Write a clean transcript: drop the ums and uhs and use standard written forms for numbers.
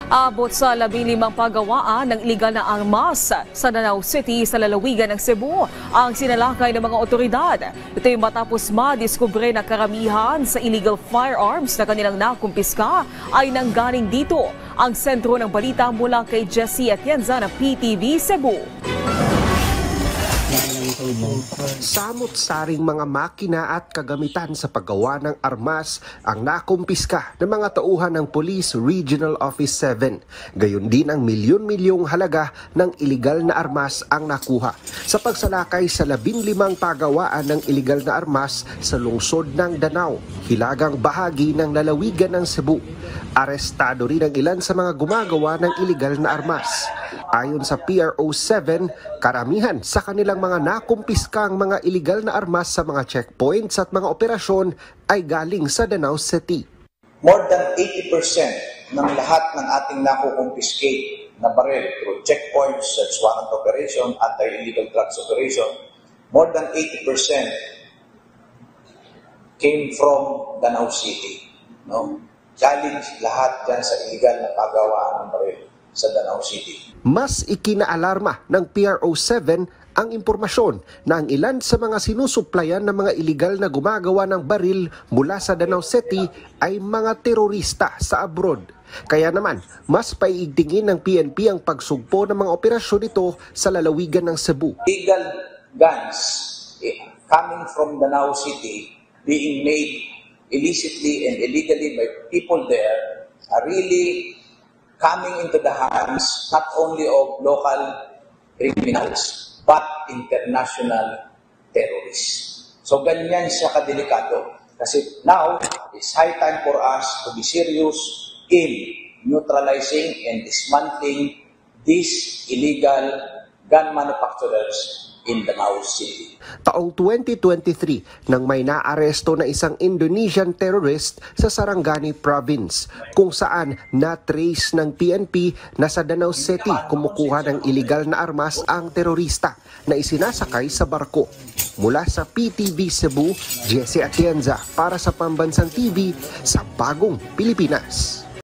Abot sa 15 paggawaan ng iligal na armas sa Danao City sa lalawigan ng Cebu ang sinalakay ng mga otoridad. Ito ay matapos madiskubre na karamihan sa illegal firearms na kanilang nakumpiska ay nanggaling dito. Ang sentro ng balita mula kay Jessie Atienza ng PTV Cebu. Samot-saring mga makina at kagamitan sa paggawa ng armas ang nakumpiska ng mga tauhan ng Police Regional Office 7. Gayon din ang milyon-milyong halaga ng iligal na armas ang nakuha sa pagsalakay sa 15 pagawaan ng iligal na armas sa lungsod ng Danao, hilagang bahagi ng lalawigan ng Cebu. Arestado rin ang ilan sa mga gumagawa ng iligal na armas. Ayon sa PRO 7, karamihan sa kanilang mga nakumpiskang mga iligal na armas sa mga checkpoints at mga operasyon ay galing sa Danao City. More than 80% ng lahat ng ating nakukumpiskate na baril through checkpoints, search warrant operation, anti-illegal drugs operation, more than 80% came from Danao City. No? Challenge lahat dyan sa illegal na pagawaan ng baril sa Danao City. Mas ikinaalarma ng PRO 7 ang impormasyon na ang ilan sa mga sinusuplayan ng mga iligal na gumagawa ng baril mula sa Danao City ay mga terorista sa abroad. Kaya naman, mas paiigtingin ng PNP ang pagsugpo ng mga operasyon nito sa lalawigan ng Cebu. Illegal guns coming from Danao City being made illicitly and illegally by people there are really coming into the hands not only of local criminals but international terrorists. So ganyan siya kadelikado. Kasi now, it's high time for us to be serious in neutralizing and dismantling these illegal gun manufacturers in Danao City. Taong 2023 nang may naaresto na isang Indonesian terrorist sa Sarangani Province kung saan na-trace ng PNP na sa Danao City kumukuha ng iligal na armas ang terorista na isinasakay sa barko. Mula sa PTV Cebu, Jessie Atienza para sa Pambansang TV sa Bagong Pilipinas.